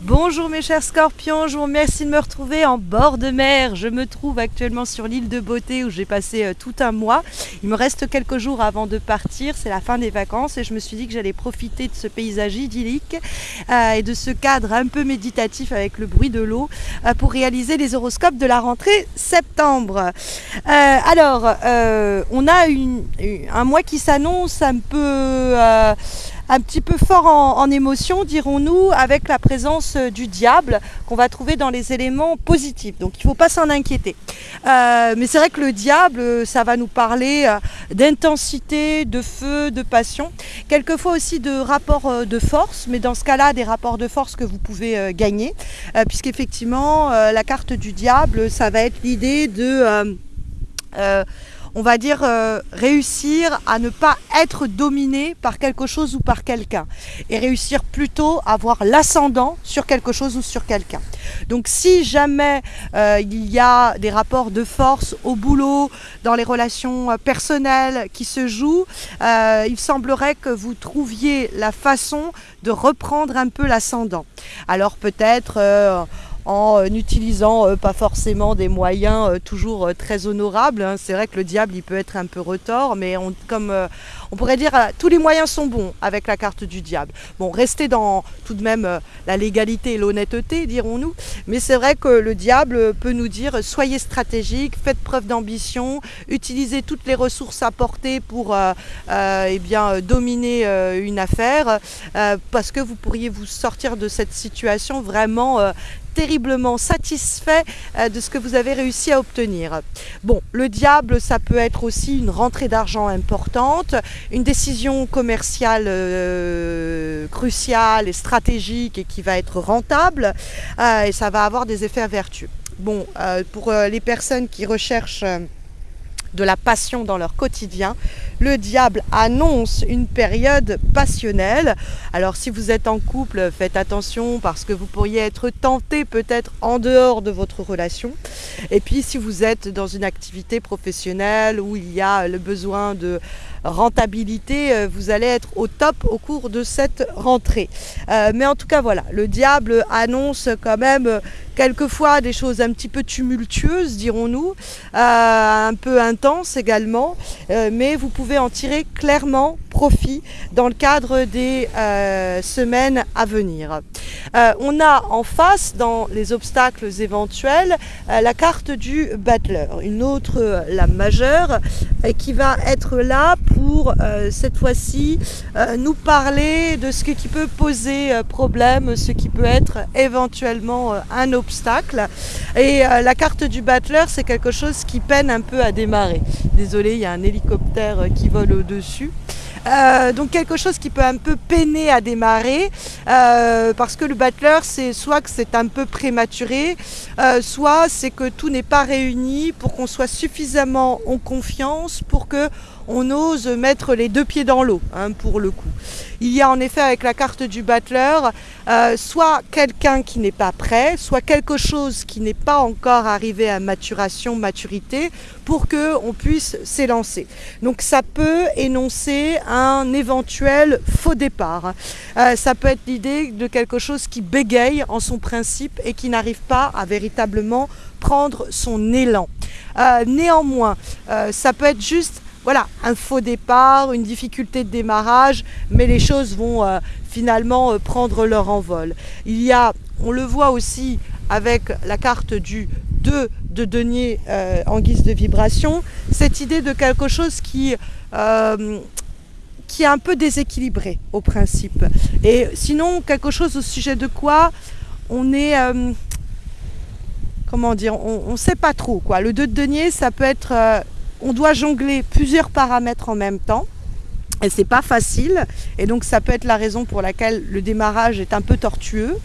Bonjour mes chers scorpions, je vous remercie de me retrouver en bord de mer. Je me trouve actuellement sur l'île de Beauté où j'ai passé tout un mois. Il me reste quelques jours avant de partir, c'est la fin des vacances et je me suis dit que j'allais profiter de ce paysage idyllique et de ce cadre un peu méditatif avec le bruit de l'eau pour réaliser les horoscopes de la rentrée septembre. On a un mois qui s'annonce un petit peu fort en émotion, dirons-nous, avec la présence du diable qu'on va trouver dans les éléments positifs. Donc il ne faut pas s'en inquiéter. Mais c'est vrai que le diable, ça va nous parler d'intensité, de feu, de passion. Quelquefois aussi de rapports de force, mais dans ce cas-là, des rapports de force que vous pouvez gagner. Puisqu'effectivement, la carte du diable, ça va être l'idée de... on va dire réussir à ne pas être dominé par quelque chose ou par quelqu'un et réussir plutôt à avoir l'ascendant sur quelque chose ou sur quelqu'un. Donc si jamais il y a des rapports de force au boulot, dans les relations personnelles qui se jouent, il semblerait que vous trouviez la façon de reprendre un peu l'ascendant. Alors peut-être en utilisant pas forcément des moyens toujours très honorables. Hein. C'est vrai que le diable il peut être un peu retors, mais on pourrait dire tous les moyens sont bons avec la carte du diable. Bon, restez dans tout de même la légalité et l'honnêteté, dirons-nous, mais c'est vrai que le diable peut nous dire soyez stratégique, faites preuve d'ambition, utilisez toutes les ressources apportées pour dominer une affaire, parce que vous pourriez vous sortir de cette situation vraiment terriblement satisfait de ce que vous avez réussi à obtenir. Bon, le diable, ça peut être aussi une rentrée d'argent importante, une décision commerciale cruciale et stratégique et qui va être rentable et ça va avoir des effets vertueux. Bon, pour les personnes qui recherchent de la passion dans leur quotidien, le diable annonce une période passionnelle. Alors si vous êtes en couple, faites attention parce que vous pourriez être tenté peut-être en dehors de votre relation. Et puis si vous êtes dans une activité professionnelle où il y a le besoin de rentabilité, vous allez être au top au cours de cette rentrée. Mais en tout cas voilà, le diable annonce quand même quelquefois des choses un petit peu tumultueuses, dirons-nous, un peu intenses également, mais vous pouvez en tirer clairement profit dans le cadre des semaines à venir. On a en face, dans les obstacles éventuels, la carte du battleur, une autre, la majeure, qui va être là pour cette fois-ci nous parler de ce qui peut poser problème, ce qui peut être éventuellement un obstacle. Et la carte du battleur, c'est quelque chose qui peine un peu à démarrer. Désolé, il y a un hélicoptère qui vole au-dessus. Donc quelque chose qui peut un peu peiner à démarrer parce que le battleur, c'est soit que c'est un peu prématuré, soit c'est que tout n'est pas réuni pour qu'on soit suffisamment en confiance pour que on ose mettre les deux pieds dans l'eau, hein, pour le coup. Il y a en effet avec la carte du battleur soit quelqu'un qui n'est pas prêt, soit quelque chose qui n'est pas encore arrivé à maturité pour qu'on puisse s'élancer. Donc ça peut énoncer un éventuel faux départ. Ça peut être l'idée de quelque chose qui bégaye en son principe et qui n'arrive pas à véritablement prendre son élan. Néanmoins, ça peut être juste voilà, un faux départ, une difficulté de démarrage, mais les choses vont finalement prendre leur envol. Il y a, on le voit aussi avec la carte du 2 de denier en guise de vibration, cette idée de quelque chose qui est un peu déséquilibré au principe. Et sinon, quelque chose au sujet de quoi on est... comment dire, on ne sait pas trop, quoi. Le 2 de denier, ça peut être... on doit jongler plusieurs paramètres en même temps et c'est pas facile et donc ça peut être la raison pour laquelle le démarrage est un peu tortueux,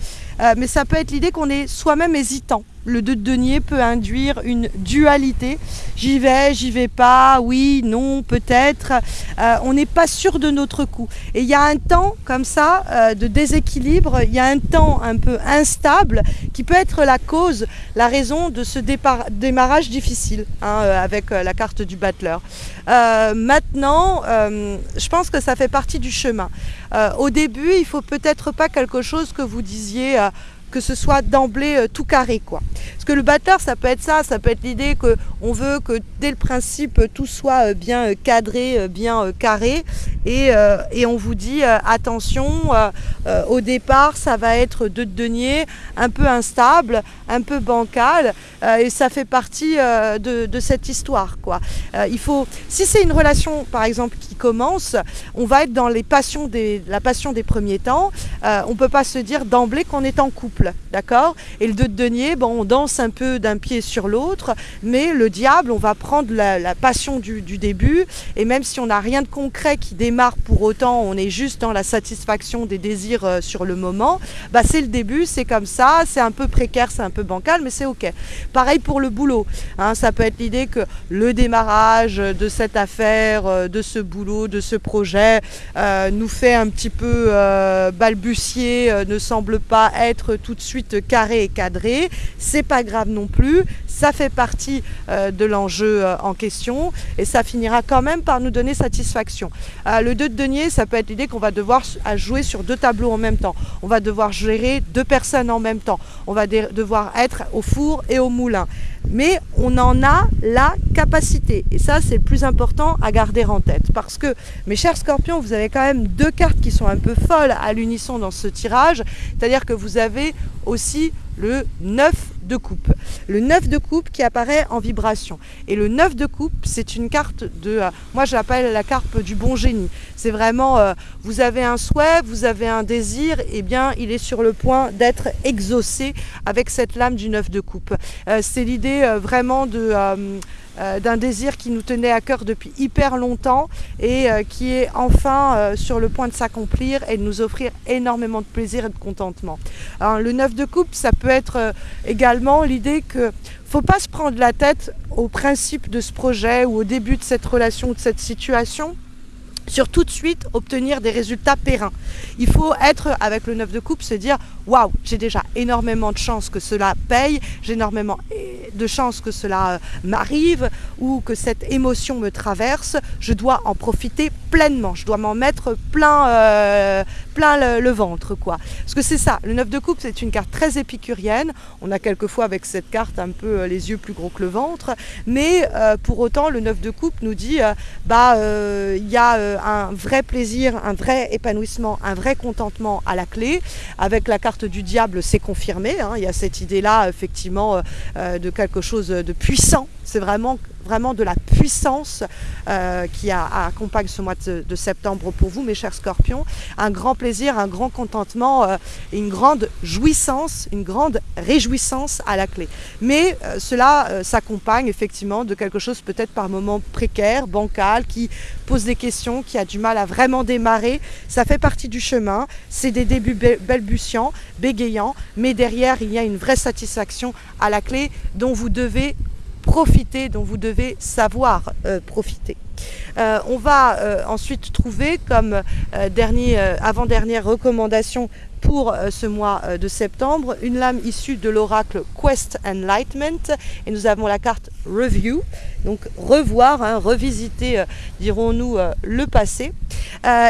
mais ça peut être l'idée qu'on est soi-même hésitant. Le 2 de denier peut induire une dualité, j'y vais pas, oui, non, peut-être, on n'est pas sûr de notre coup. Et il y a un temps comme ça de déséquilibre, il y a un temps un peu instable qui peut être la cause, la raison de ce démarrage difficile, hein, avec la carte du battleur. Maintenant, je pense que ça fait partie du chemin. Au début, il faut peut-être pas quelque chose que vous disiez que ce soit d'emblée tout carré, quoi. Parce que le batteur, ça peut être ça, ça peut être l'idée qu'on veut que dès le principe tout soit bien cadré, bien carré, et on vous dit attention, au départ ça va être de denier, un peu instable, un peu bancal, et ça fait partie de cette histoire, quoi. Il faut, si c'est une relation par exemple qui commence, on va être dans la passion des premiers temps. On peut pas se dire d'emblée qu'on est en couple, d'accord? Et le 2 de denier, bon, on danse un peu d'un pied sur l'autre, mais le diable, on va prendre la passion du début, et même si on n'a rien de concret qui démarre pour autant, on est juste dans la satisfaction des désirs sur le moment, bah c'est le début, c'est comme ça, c'est un peu précaire, c'est un peu bancal, mais c'est ok. Pareil pour le boulot, hein, ça peut être l'idée que le démarrage de cette affaire, de ce boulot, de ce projet, nous fait un petit peu balbutier, ne semble pas être tout de suite carré et cadré. C'est pas grave non plus, ça fait partie de l'enjeu en question, et ça finira quand même par nous donner satisfaction. Le 2 de denier, ça peut être l'idée qu'on va devoir jouer sur 2 tableaux en même temps, on va devoir gérer 2 personnes en même temps, on va devoir être au four et au moulin. Mais on en a la capacité, et ça c'est le plus important à garder en tête, parce que mes chers scorpions, vous avez quand même 2 cartes qui sont un peu folles à l'unisson dans ce tirage, c'est-à-dire que vous avez aussi le 9 de coupe. Le 9 de coupe qui apparaît en vibration. Et le 9 de coupe, c'est une carte de... moi, je l'appelle la carte du bon génie. C'est vraiment, vous avez un souhait, vous avez un désir, et bien, il est sur le point d'être exaucé avec cette lame du 9 de coupe. C'est l'idée vraiment de... d'un désir qui nous tenait à cœur depuis hyper longtemps, et qui est enfin sur le point de s'accomplir et de nous offrir énormément de plaisir et de contentement. Alors, le 9 de coupe, ça peut être également l'idée que faut pas se prendre la tête au principe de ce projet ou au début de cette relation ou de cette situation sur tout de suite obtenir des résultats pérennes. Il faut être, avec le 9 de coupe, se dire « Waouh, j'ai déjà énormément de chances que cela paye, j'ai énormément de chances que cela m'arrive ou que cette émotion me traverse, je dois en profiter pleinement, je dois m'en mettre plein le ventre, quoi. » Parce que c'est ça, le 9 de coupe, c'est une carte très épicurienne, on a quelquefois avec cette carte un peu les yeux plus gros que le ventre, mais pour autant, le 9 de coupe nous dit il y a un vrai plaisir, un vrai épanouissement, un vrai contentement à la clé. Avec la carte du diable, c'est confirmé, hein. Il y a cette idée-là, effectivement, de quelque chose de puissant. C'est vraiment de la puissance qui accompagne ce mois de septembre pour vous, mes chers scorpions. Un grand plaisir, un grand contentement, une grande jouissance, une grande réjouissance à la clé. Mais cela s'accompagne effectivement de quelque chose peut-être par moments précaire, bancal, qui pose des questions, qui a du mal à vraiment démarrer. Ça fait partie du chemin, c'est des débuts balbutiants, bégayants, mais derrière il y a une vraie satisfaction à la clé dont vous devez profiter, dont vous devez savoir profiter. On va ensuite trouver comme avant-dernière recommandation pour ce mois de septembre une lame issue de l'oracle Quest Enlightenment, et nous avons la carte Review, donc revoir, hein, revisiter, dirons-nous, le passé.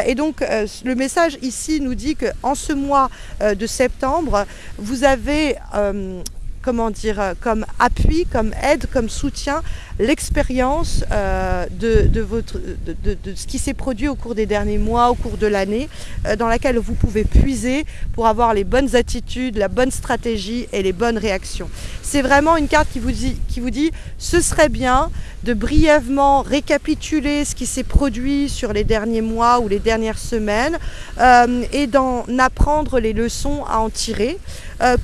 Et donc le message ici nous dit qu'en ce mois de septembre, vous avez comment dire, comme appui, comme aide, comme soutien, l'expérience de ce qui s'est produit au cours des derniers mois, au cours de l'année, dans laquelle vous pouvez puiser pour avoir les bonnes attitudes, la bonne stratégie et les bonnes réactions. C'est vraiment une carte qui vous dit ce serait bien de brièvement récapituler ce qui s'est produit sur les derniers mois ou les dernières semaines et d'en apprendre les leçons à en tirer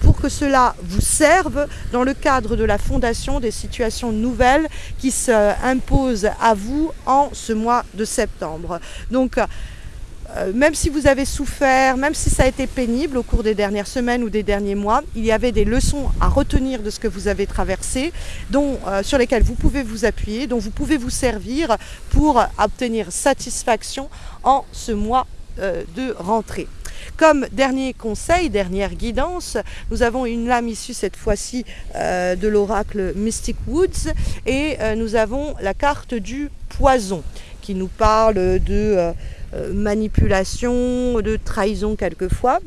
pour que cela vous serve dans le cadre de la fondation des situations nouvelles qui s'imposent à vous en ce mois de septembre. Donc, même si vous avez souffert, même si ça a été pénible au cours des dernières semaines ou des derniers mois, il y avait des leçons à retenir de ce que vous avez traversé, sur lesquelles vous pouvez vous appuyer, dont vous pouvez vous servir pour obtenir satisfaction en ce mois de rentrée. Comme dernier conseil, dernière guidance, nous avons une lame issue cette fois-ci de l'oracle Mystic Woods, et nous avons la carte du poison qui nous parle de manipulation, de trahison quelquefois.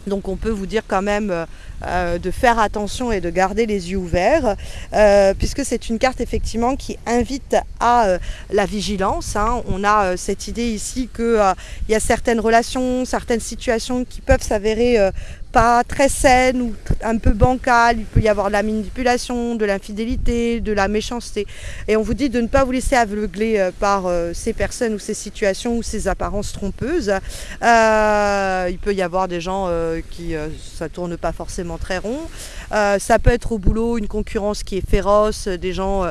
Donc on peut vous dire quand même de faire attention et de garder les yeux ouverts, puisque c'est une carte effectivement qui invite à la vigilance. Hein. On a cette idée ici qu'il y a certaines relations, certaines situations qui peuvent s'avérer pas très saines ou un peu bancales. Il peut y avoir de la manipulation, de l'infidélité, de la méchanceté. Et on vous dit de ne pas vous laisser aveugler par ces personnes ou ces situations ou ces apparences trompeuses. Il peut y avoir des gens qui ça tourne pas forcément très rond. Ça peut être au boulot une concurrence qui est féroce, des gens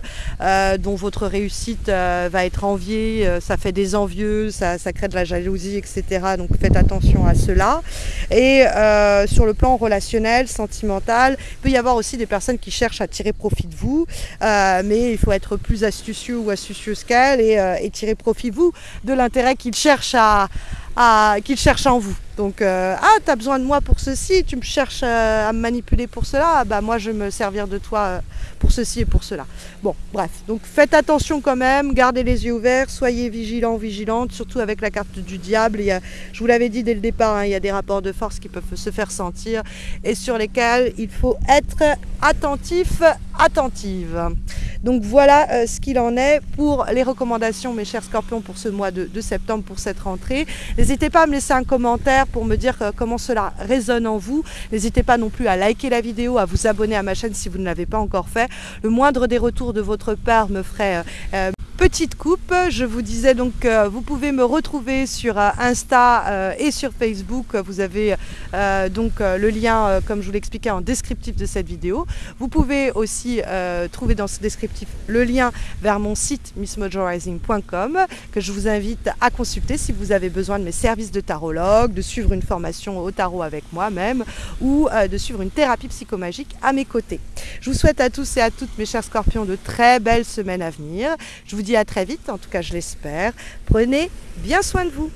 dont votre réussite va être enviée, ça fait des envieux, ça crée de la jalousie, etc. Donc faites attention à cela. Et sur le plan relationnel, sentimental, il peut y avoir aussi des personnes qui cherchent à tirer profit de vous, mais il faut être plus astucieux ou astucieuse qu'elles et tirer profit, vous, de l'intérêt qu'ils cherchent qu'ils cherchent en vous. Donc, tu as besoin de moi pour ceci, tu me cherches à me manipuler pour cela, bah moi je vais me servir de toi pour ceci et pour cela. Bon, bref, donc faites attention quand même, gardez les yeux ouverts, soyez vigilants, vigilantes, surtout avec la carte du diable. Je vous l'avais dit dès le départ, hein, il y a des rapports de force qui peuvent se faire sentir et sur lesquels il faut être attentif, attentive. Donc voilà ce qu'il en est pour les recommandations, mes chers scorpions, pour ce mois de septembre, pour cette rentrée. N'hésitez pas à me laisser un commentaire pour me dire comment cela résonne en vous. N'hésitez pas non plus à liker la vidéo, à vous abonner à ma chaîne si vous ne l'avez pas encore fait. Le moindre des retours de votre part me ferait petite coupe. Je vous disais donc vous pouvez me retrouver sur Insta et sur Facebook. Vous avez donc le lien, comme je vous l'expliquais, en descriptif de cette vidéo. Vous pouvez aussi trouver dans ce descriptif le lien vers mon site missmojorising.com que je vous invite à consulter si vous avez besoin de mes services de tarologue, de suivre une formation au tarot avec moi même ou de suivre une thérapie psychomagique à mes côtés. Je vous souhaite à tous et à toutes, mes chers scorpions, de très belles semaines à venir. Je vous dis à très vite, en tout cas je l'espère. Prenez bien soin de vous.